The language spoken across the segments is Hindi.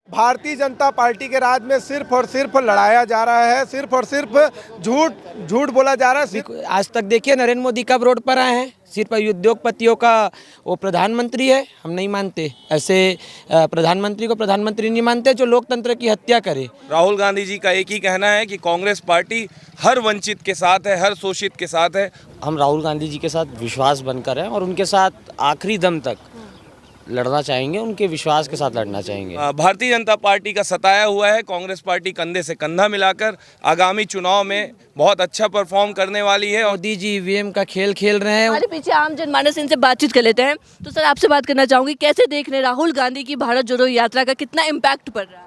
भारतीय जनता पार्टी के राज में सिर्फ और सिर्फ लड़ाया जा रहा है, सिर्फ और सिर्फ झूठ बोला जा रहा है। आज तक देखिए नरेंद्र मोदी कब रोड पर आए हैं? सिर्फ उद्योगपतियों का वो प्रधानमंत्री है, हम नहीं मानते। ऐसे प्रधानमंत्री को प्रधानमंत्री नहीं मानते जो लोकतंत्र की हत्या करे। राहुल गांधी जी का एक ही कहना है कि कांग्रेस पार्टी हर वंचित के साथ है, हर शोषित के साथ है। हम राहुल गांधी जी के साथ विश्वास बनकर हैं और उनके साथ आखिरी दम तक लड़ना चाहेंगे, उनके विश्वास के साथ लड़ना चाहेंगे। भारतीय जनता पार्टी का सताया हुआ है, कांग्रेस पार्टी कंधे से कंधा मिलाकर आगामी चुनाव में बहुत अच्छा परफॉर्म करने वाली है। मोदी जी ईवीएम का खेल खेल रहे हैं। हमारे पीछे आम जनमानस, इनसे बातचीत कर लेते हैं। तो सर, आपसे बात करना चाहूँगी, कैसे देख रहे हैं राहुल गांधी की भारत जोड़ो यात्रा का कितना इम्पैक्ट पड़ रहा है?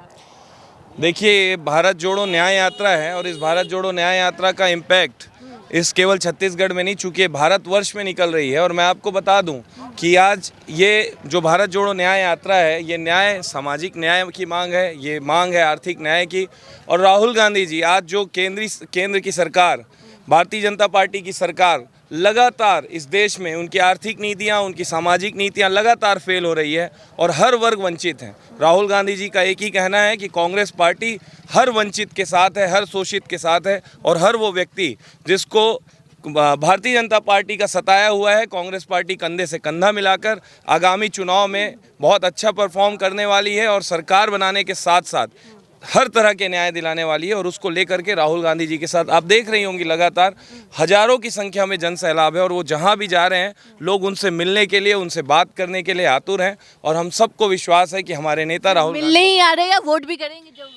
देखिए, भारत जोड़ो न्याय यात्रा है और इस भारत जोड़ो न्याय यात्रा का इम्पैक्ट इस केवल छत्तीसगढ़ में नहीं, चूँकि भारतवर्ष में निकल रही है। और मैं आपको बता दूं कि आज ये जो भारत जोड़ो न्याय यात्रा है, ये न्याय सामाजिक न्याय की मांग है, ये मांग है आर्थिक न्याय की। और राहुल गांधी जी आज जो केंद्र की सरकार, भारतीय जनता पार्टी की सरकार लगातार इस देश में उनकी आर्थिक नीतियां, उनकी सामाजिक नीतियां लगातार फेल हो रही है और हर वर्ग वंचित हैं। राहुल गांधी जी का एक ही कहना है कि कांग्रेस पार्टी हर वंचित के साथ है, हर शोषित के साथ है और हर वो व्यक्ति जिसको भारतीय जनता पार्टी का सताया हुआ है, कांग्रेस पार्टी कंधे से कंधा मिलाकर आगामी चुनाव में बहुत अच्छा परफॉर्म करने वाली है और सरकार बनाने के साथ साथ हर तरह के न्याय दिलाने वाली है। और उसको लेकर के राहुल गांधी जी के साथ आप देख रही होंगी लगातार हजारों की संख्या में जन सैलाब है और वो जहां भी जा रहे हैं लोग उनसे मिलने के लिए, उनसे बात करने के लिए आतुर हैं। और हम सबको विश्वास है कि हमारे नेता राहुल मिलने ही आ रहे हैं या वोट भी करेंगे जब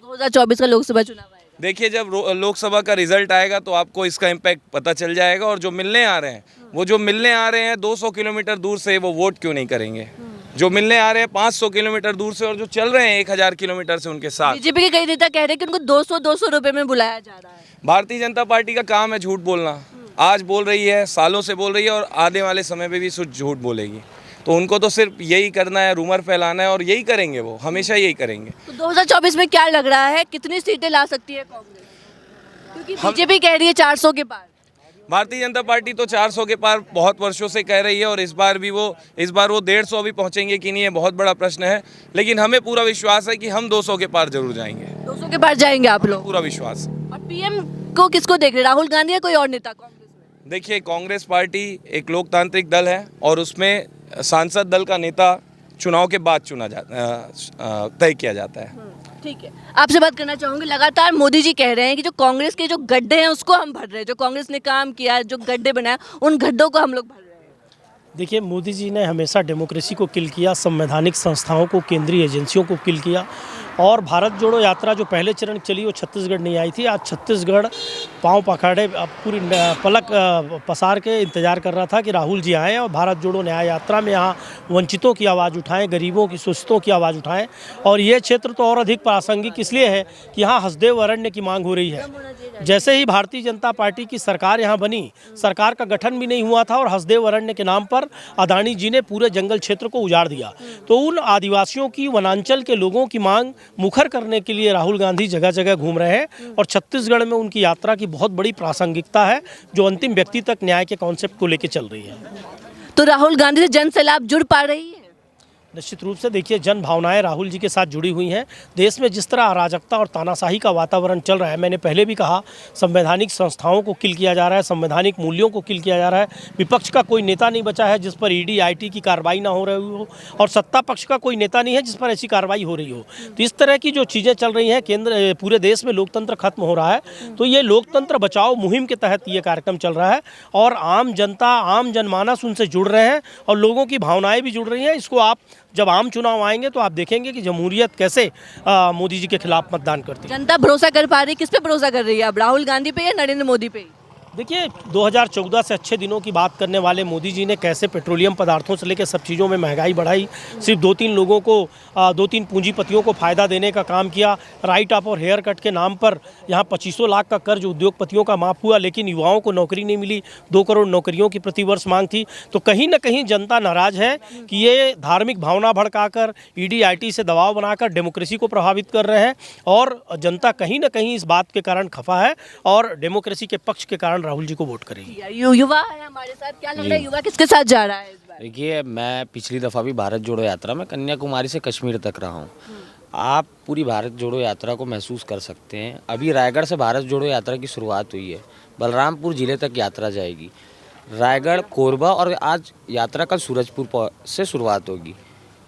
2024 का लोकसभा चुनाव आएगा? देखिए, जब लोकसभा का रिजल्ट आएगा तो आपको इसका इम्पैक्ट पता चल जाएगा। और जो मिलने आ रहे हैं, वो जो मिलने आ रहे हैं 200 किलोमीटर दूर से, वो वोट क्यों नहीं करेंगे? जो मिलने आ रहे हैं 500 किलोमीटर दूर से और जो चल रहे हैं 1000 किलोमीटर से उनके साथ। बीजेपी के कई नेता कह रहे हैं कि उनको 200 रुपए में बुलाया जा रहा है। भारतीय जनता पार्टी का काम है झूठ बोलना। आज बोल रही है, सालों से बोल रही है और आने वाले समय में भी झूठ बोलेगी। तो उनको तो सिर्फ यही करना है, रूमर फैलाना है और यही करेंगे, वो हमेशा यही करेंगे। तो 2024 में क्या लग रहा है, कितनी सीटें ला सकती है कांग्रेस? क्योंकि बीजेपी कह रही है 400 के पार। भारतीय जनता पार्टी तो 400 के पार बहुत वर्षों से कह रही है और इस बार वो 150 भी पहुंचेंगे कि नहीं, ये बहुत बड़ा प्रश्न है। लेकिन हमें पूरा विश्वास है कि हम 200 के पार जरूर जाएंगे। 200 के पार जाएंगे आप लोग? पूरा विश्वास। और पीएम को किसको देख रहे हैं, राहुल गांधी या कोई और नेता कांग्रेस में? देखिए, कांग्रेस पार्टी एक लोकतांत्रिक दल है और उसमें सांसद दल का नेता चुनाव के बाद तय किया जाता है। ठीक है, आपसे बात करना चाहूँगी, लगातार मोदी जी कह रहे हैं कि जो कांग्रेस के जो गड्ढे हैं उसको हम भर रहे हैं, जो कांग्रेस ने काम किया, जो गड्ढे बनाए उन गड्ढों को हम लोग भर रहे हैं। देखिए, मोदी जी ने हमेशा डेमोक्रेसी को किल किया, संवैधानिक संस्थाओं को, केंद्रीय एजेंसियों को किल किया। और भारत जोड़ो यात्रा जो पहले चरण चली वो छत्तीसगढ़ नहीं आई थी। आज छत्तीसगढ़ पांव पखाड़े पूरी पलक पसार के इंतज़ार कर रहा था कि राहुल जी आएँ और भारत जोड़ो न्याय यात्रा में यहाँ वंचितों की आवाज़ उठाएं, गरीबों की, शोषितों की आवाज़ उठाएं। और ये क्षेत्र तो और अधिक प्रासंगिक इसलिए है कि यहाँ हसदेव अरण्य की मांग हो रही है। जैसे ही भारतीय जनता पार्टी की सरकार यहाँ बनी, सरकार का गठन भी नहीं हुआ था और हसदेव अरण्य के नाम पर अदानी जी ने पूरे जंगल क्षेत्र को उजाड़ दिया। तो उन आदिवासियों की, वनांचल के लोगों की मांग मुखर करने के लिए राहुल गांधी जगह जगह घूम रहे हैं और छत्तीसगढ़ में उनकी यात्रा की बहुत बड़ी प्रासंगिकता है जो अंतिम व्यक्ति तक न्याय के कॉन्सेप्ट को लेकर चल रही है। तो राहुल गांधी से जन सैलाब जुड़ पा रही है? निश्चित रूप से देखिए, जन भावनाएं राहुल जी के साथ जुड़ी हुई हैं। देश में जिस तरह अराजकता और तानाशाही का वातावरण चल रहा है, मैंने पहले भी कहा, संवैधानिक संस्थाओं को किल किया जा रहा है, संवैधानिक मूल्यों को किल किया जा रहा है। विपक्ष का कोई नेता नहीं बचा है जिस पर ईडी आईटी की कार्रवाई ना हो रही हो और सत्ता पक्ष का कोई नेता नहीं है जिस पर ऐसी कार्रवाई हो रही हो। तो इस तरह की जो चीज़ें चल रही हैं, पूरे देश में लोकतंत्र खत्म हो रहा है। तो ये लोकतंत्र बचाओ मुहिम के तहत ये कार्यक्रम चल रहा है और आम जनता, आम जनमानस उनसे जुड़ रहे हैं और लोगों की भावनाएं भी जुड़ रही हैं। इसको आप जब आम चुनाव आएंगे तो आप देखेंगे कि जमहूरियत कैसे मोदी जी के खिलाफ मतदान करती है। जनता भरोसा कर पा रही है? किस पे भरोसा कर रही है अब, राहुल गांधी पे या नरेंद्र मोदी पे? देखिए, 2014 से अच्छे दिनों की बात करने वाले मोदी जी ने कैसे पेट्रोलियम पदार्थों से लेकर सब चीज़ों में महंगाई बढ़ाई, सिर्फ 2-3 लोगों को, 2-3 पूंजीपतियों को फ़ायदा देने का काम किया। राइट अप और हेयर कट के नाम पर यहाँ 2500 लाख का कर्ज उद्योगपतियों का माफ़ हुआ, लेकिन युवाओं को नौकरी नहीं मिली। 2 करोड़ नौकरियों की प्रतिवर्ष मांग थी। तो कहीं ना कहीं जनता नाराज़ है कि ये धार्मिक भावना भड़काकर, ईडी आईटी से दबाव बनाकर डेमोक्रेसी को प्रभावित कर रहे हैं और जनता कहीं ना कहीं इस बात के कारण खफा है और डेमोक्रेसी के पक्ष के कारण राहुल जी को वोट करेगी। युवा है हमारे साथ, क्या लग रहा है युवा किसके साथ जा रहा है इस बार? देखिए, मैं पिछली दफ़ा भी भारत जोड़ो यात्रा में कन्याकुमारी से कश्मीर तक रहा हूँ। आप पूरी भारत जोड़ो यात्रा को महसूस कर सकते हैं। अभी रायगढ़ से भारत जोड़ो यात्रा की शुरुआत हुई है, बलरामपुर ज़िले तक यात्रा जाएगी, रायगढ़, कोरबा और आज यात्रा कल सूरजपुर से शुरुआत होगी।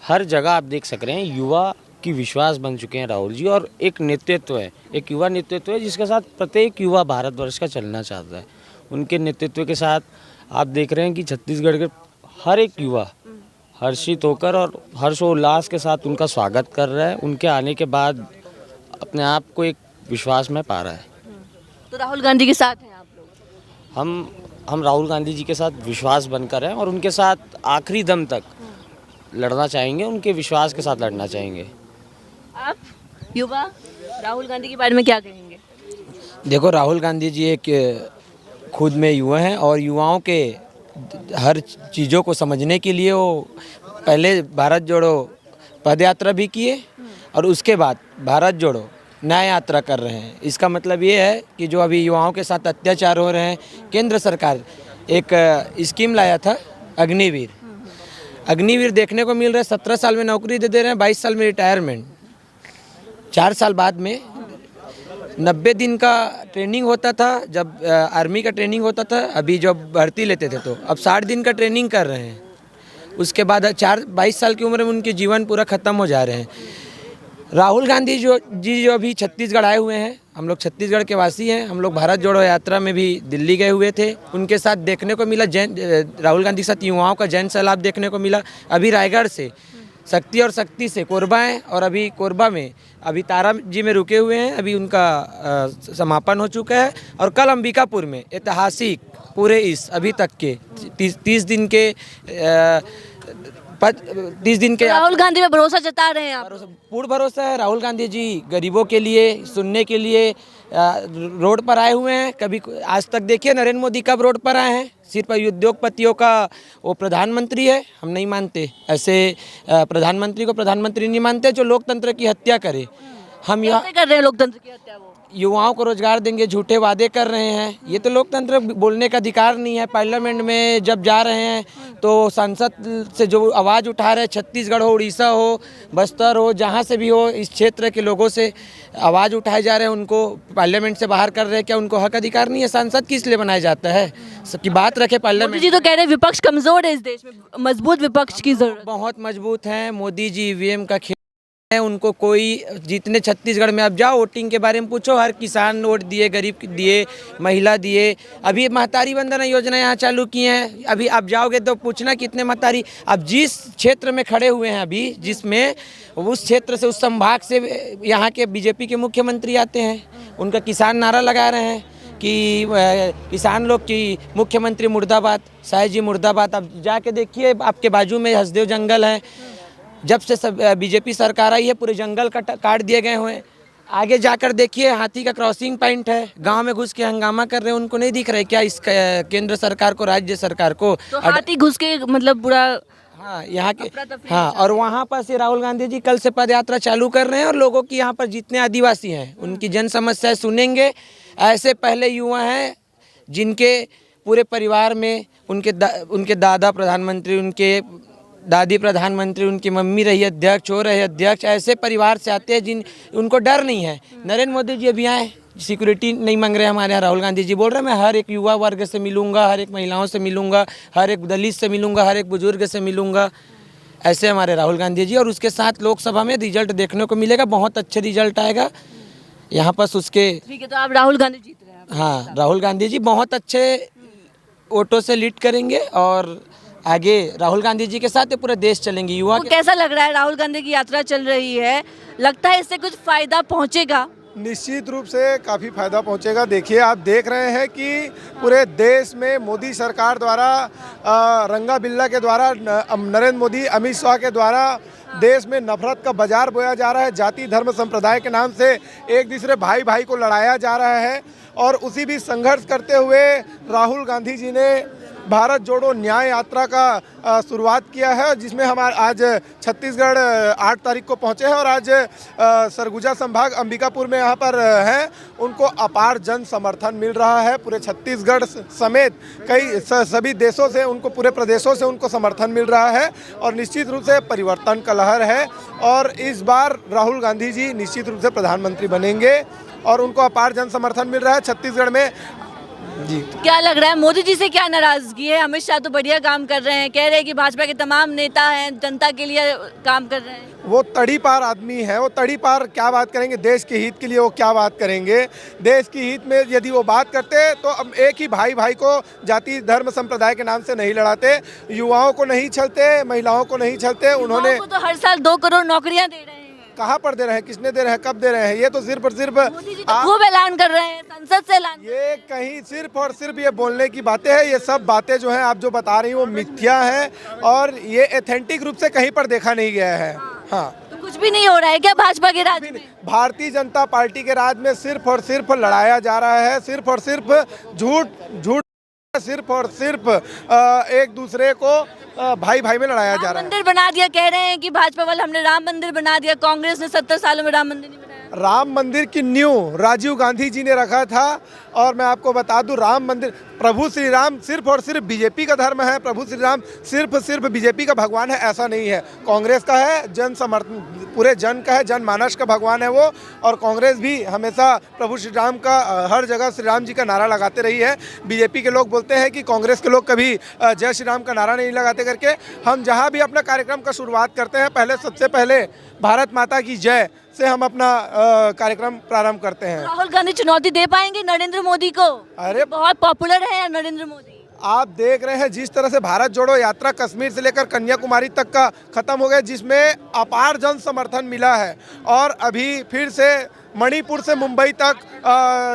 हर जगह आप देख सक रहे हैं युवा की विश्वास बन चुके हैं राहुल जी, और एक नेतृत्व है, एक युवा नेतृत्व है जिसके साथ प्रत्येक युवा भारतवर्ष का चलना चाहता है। उनके नेतृत्व के साथ आप देख रहे हैं कि छत्तीसगढ़ के हर एक युवा हर्षित होकर और हर्षोल्लास के साथ उनका स्वागत कर रहा है। उनके आने के बाद अपने आप को एक विश्वास में पा रहा है। तो राहुल गांधी के साथ हैं आप लोग? हम राहुल गांधी जी के साथ विश्वास बनकर हैं और उनके साथ आखिरी दम तक लड़ना चाहेंगे, उनके विश्वास के साथ लड़ना चाहेंगे। आप युवा राहुल गांधी के बारे में क्या कहेंगे? देखो, राहुल गांधी जी एक खुद में युवा हैं और युवाओं के हर चीज़ों को समझने के लिए वो पहले भारत जोड़ो पद यात्रा भी किए और उसके बाद भारत जोड़ो न्याय यात्रा कर रहे हैं। इसका मतलब ये है कि जो अभी युवाओं के साथ अत्याचार हो रहे हैं, केंद्र सरकार एक स्कीम लाया था अग्निवीर। अग्निवीर देखने को मिल रहा है, 17 साल में नौकरी दे रहे हैं, 22 साल में रिटायरमेंट, 4 साल बाद में 90 दिन का ट्रेनिंग होता था जब आर्मी का ट्रेनिंग होता था। अभी जब भर्ती लेते थे तो अब 60 दिन का ट्रेनिंग कर रहे हैं। उसके बाद 22 साल की उम्र में उनके जीवन पूरा ख़त्म हो जा रहे हैं। राहुल गांधी जो अभी छत्तीसगढ़ आए हुए हैं, हम लोग छत्तीसगढ़ के वासी हैं, हम लोग भारत जोड़ो यात्रा में भी दिल्ली गए हुए थे। उनके साथ देखने को मिला राहुल गांधी के साथ युवाओं का जन सैलाब देखने को मिला। अभी रायगढ़ से शक्ति और शक्ति से कोरबा है और अभी कोरबा में अभी तारा जी में रुके हुए हैं। अभी उनका समापन हो चुका है और कल अंबिकापुर में ऐतिहासिक पूरे इस अभी तक के 30 दिन के 30 दिन के राहुल गांधी पे भरोसा जता रहे हैं आप? पूर्ण भरोसा है। राहुल गांधी जी गरीबों के लिए सुनने के लिए रोड पर आए हुए हैं। कभी आज तक देखिए नरेंद्र मोदी कब रोड पर आए हैं? सिर्फ उद्योगपतियों का वो प्रधानमंत्री है, हम नहीं मानते ऐसे प्रधानमंत्री को प्रधानमंत्री नहीं मानते जो लोकतंत्र की हत्या करे। हम यहाँ कैसे कर रहे हैं लोकतंत्र की हत्या? वो युवाओं को रोजगार देंगे, झूठे वादे कर रहे हैं। ये तो लोकतंत्र बोलने का अधिकार नहीं है। पार्लियामेंट में जब जा रहे हैं तो सांसद से जो आवाज़ उठा रहे हैं, छत्तीसगढ़ हो, उड़ीसा हो, बस्तर हो, जहाँ से भी हो, इस क्षेत्र के लोगों से आवाज़ उठाए जा रहे हैं, उनको पार्लियामेंट से बाहर कर रहे हैं। क्या उनको हक अधिकार नहीं है? सांसद किस लिए बनाया जाता है? सबकी बात रखे पार्लियामेंट। मोदी जी तो कह रहे हैं विपक्ष कमजोर है इस देश में, मजबूत विपक्ष की जरूरत। बहुत मजबूत हैं मोदी जी, ईवीएम का खेल है। उनको कोई जितने छत्तीसगढ़ में अब जाओ वोटिंग के बारे में पूछो, हर किसान वोट दिए, गरीब दिए, महिला दिए। अभी महतारी वंदना योजना यहाँ चालू की है। अभी आप जाओगे तो पूछना कितने महतारी। अब जिस क्षेत्र में खड़े हुए हैं अभी, जिसमें उस क्षेत्र से, उस संभाग से यहाँ के बीजेपी के मुख्यमंत्री आते हैं, उनका किसान नारा लगा रहे हैं कि किसान लोग की मुख्यमंत्री मुर्दाबाद, शाह जी मुर्दाबाद। अब जाके देखिए, आपके बाजू में हसदेव जंगल है। जब से सब बीजेपी सरकार आई है पूरे जंगल काट दिए गए हुए हैं। आगे जाकर देखिए हाथी का क्रॉसिंग पॉइंट है, गांव में घुस के हंगामा कर रहे हैं। उनको नहीं दिख रहा है क्या इस केंद्र सरकार को, राज्य सरकार को? तो हाथी घुस के मतलब पूरा, हाँ, यहाँ के, हाँ, और वहाँ पर से राहुल गांधी जी कल से पद यात्रा चालू कर रहे हैं और लोगों की यहाँ पर जितने आदिवासी हैं उनकी जन समस्याएं सुनेंगे। ऐसे पहले युवा हैं जिनके पूरे परिवार में उनके दादा प्रधानमंत्री, उनके दादी प्रधानमंत्री, उनकी मम्मी रही अध्यक्ष, हो रहे अध्यक्ष, ऐसे परिवार से आते हैं जिन उनको डर नहीं है। नरेंद्र मोदी जी अभी आए, सिक्योरिटी नहीं मांग रहे हमारे यहाँ। राहुल गांधी जी बोल रहे हैं मैं हर एक युवा वर्ग से मिलूंगा, हर एक महिलाओं से मिलूंगा, हर एक दलित से मिलूंगा, हर एक बुजुर्ग से मिलूंगा। ऐसे हमारे राहुल गांधी जी। और उसके साथ लोकसभा में रिजल्ट देखने को मिलेगा, बहुत अच्छे रिजल्ट आएगा यहाँ पर उसके। ठीक है, तो आप राहुल गांधी जीत रहे हैं? हाँ, राहुल गांधी जी बहुत अच्छे वोटों से लीड करेंगे और आगे राहुल गांधी जी के साथ ये पूरा देश चलेंगे। युवा कैसा लग रहा है? राहुल गांधी की यात्रा चल रही है, लगता है इससे कुछ फायदा पहुंचेगा? निश्चित रूप से काफ़ी फायदा पहुंचेगा। देखिए, आप देख रहे हैं कि पूरे देश में मोदी सरकार द्वारा, रंगा बिल्ला के द्वारा, नरेंद्र मोदी, अमित शाह के द्वारा देश में नफरत का बाजार बोया जा रहा है। जाति धर्म संप्रदाय के नाम से एक दूसरे भाई भाई को लड़ाया जा रहा है और उसी भी संघर्ष करते हुए राहुल गांधी जी ने भारत जोड़ो न्याय यात्रा का शुरुआत किया है, जिसमें हम आज छत्तीसगढ़ 8 तारीख को पहुंचे हैं और आज सरगुजा संभाग अंबिकापुर में यहाँ पर हैं। उनको अपार जन समर्थन मिल रहा है। पूरे छत्तीसगढ़ समेत कई सभी देशों से उनको, पूरे प्रदेशों से उनको समर्थन मिल रहा है और निश्चित रूप से परिवर्तन का लहर है। और इस बार राहुल गांधी जी निश्चित रूप से प्रधानमंत्री बनेंगे और उनको अपार जन समर्थन मिल रहा है छत्तीसगढ़ में। जी, क्या लग रहा है मोदी जी से क्या नाराजगी है? अमित शाह तो बढ़िया काम कर रहे हैं, कह रहे हैं कि भाजपा के तमाम नेता हैं जनता के लिए काम कर रहे हैं। वो तड़ी पार आदमी है, वो तड़ी पार क्या बात करेंगे? देश के हित के लिए वो क्या बात करेंगे? देश के हित में यदि वो बात करते तो अब एक ही भाई भाई को जाति धर्म संप्रदाय के नाम से नहीं लड़ाते, युवाओं को नहीं छलते, महिलाओं को नहीं छलते। उन्होंने तो हर साल 2 करोड़ नौकरियां दे रहे हैं। कहाँ पर दे रहे हैं, किसने दे रहे हैं, कब दे रहे हैं? ये तो सिर्फ और सिर्फ मोदी जी तो खूब ऐलान कर रहे हैं, संसद से ऐलान। ये कहीं सिर्फ और सिर्फ ये बोलने की बातें हैं। ये सब बातें जो हैं आप जो बता रही हैं वो मिथ्या हैं और ये एथेंटिक रूप से कहीं पर देखा नहीं गया है। हाँ, तो कुछ भी नहीं हो रहा है क्या भाजपा के राज में? भारतीय जनता पार्टी के राज में सिर्फ और सिर्फ लड़ाया जा रहा है, सिर्फ और सिर्फ झूठ, सिर्फ और सिर्फ एक दूसरे को भाई भाई में लड़ाया जा रहा है। मंदिर बना दिया, कह रहे हैं कि भाजपा वाले हमने राम मंदिर बना दिया, कांग्रेस ने 70 सालों में राम मंदिर नहीं बनाया। राम मंदिर की नींव राजीव गांधी जी ने रखा था और मैं आपको बता दूं, राम मंदिर, प्रभु श्री राम सिर्फ और सिर्फ बीजेपी का धर्म है, प्रभु श्री राम सिर्फ बीजेपी का भगवान है, ऐसा नहीं है। कांग्रेस का है, जन समर्थन पूरे जन का है, जनमानस का भगवान है वो। और कांग्रेस भी हमेशा प्रभु श्री राम का हर जगह श्री राम जी का नारा लगाते रही है। बीजेपी के लोग बोलते हैं कि कांग्रेस के लोग कभी जय श्री राम का नारा नहीं लगाते करके। हम जहाँ भी अपना कार्यक्रम का शुरुआत करते हैं, पहले सबसे पहले भारत माता की जय से हम अपना कार्यक्रम प्रारंभ करते हैं। राहुल गांधी चुनौती दे पाएंगे नरेंद्र मोदी को? अरे बहुत पॉपुलर है नरेंद्र मोदी। आप देख रहे हैं जिस तरह से भारत जोड़ो यात्रा कश्मीर से लेकर कन्याकुमारी तक का खत्म हो गया, जिसमें अपार जन समर्थन मिला है। और अभी फिर से मणिपुर से मुंबई तक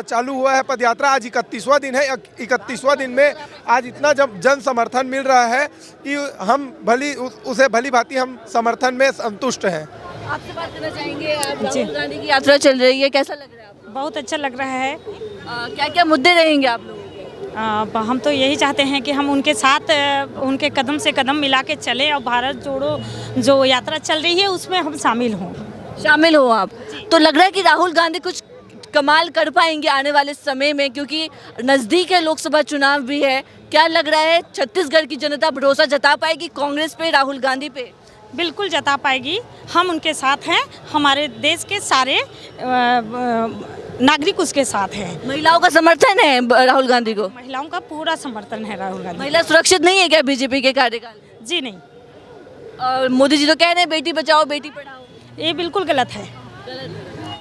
चालू हुआ है पदयात्रा। आज 31वां दिन है। 31वां दिन में आज इतना जन समर्थन मिल रहा है कि हम उसे भली भांति हम समर्थन में संतुष्ट हैं। आपसे बात करना चाहेंगे, आप राहुल गांधी की यात्रा चल रही है, कैसा लग रहा है आपको? बहुत अच्छा लग रहा है। क्या क्या मुद्दे रहेंगे आप लोगों के? हम तो यही चाहते हैं कि हम उनके साथ उनके कदम से कदम मिला के चले और भारत जोड़ो जो यात्रा चल रही है उसमें हम शामिल हो आप। तो लग रहा है कि राहुल गांधी कुछ कमाल कर पाएंगे आने वाले समय में, क्योंकि नज़दीक है लोकसभा चुनाव भी है। क्या लग रहा है छत्तीसगढ़ की जनता भरोसा जता पाएगी कांग्रेस पे, राहुल गांधी पे? बिल्कुल जता पाएगी। हम उनके साथ हैं, हमारे देश के सारे नागरिक उसके साथ हैं। महिलाओं का समर्थन है राहुल गांधी को? महिलाओं का पूरा समर्थन है राहुल गांधी। महिला सुरक्षित नहीं है क्या बीजेपी के कार्यकाल में? जी नहीं। और मोदी जी तो कह रहे हैं बेटी बचाओ बेटी पढ़ाओ। ये बिल्कुल गलत है। गलत है।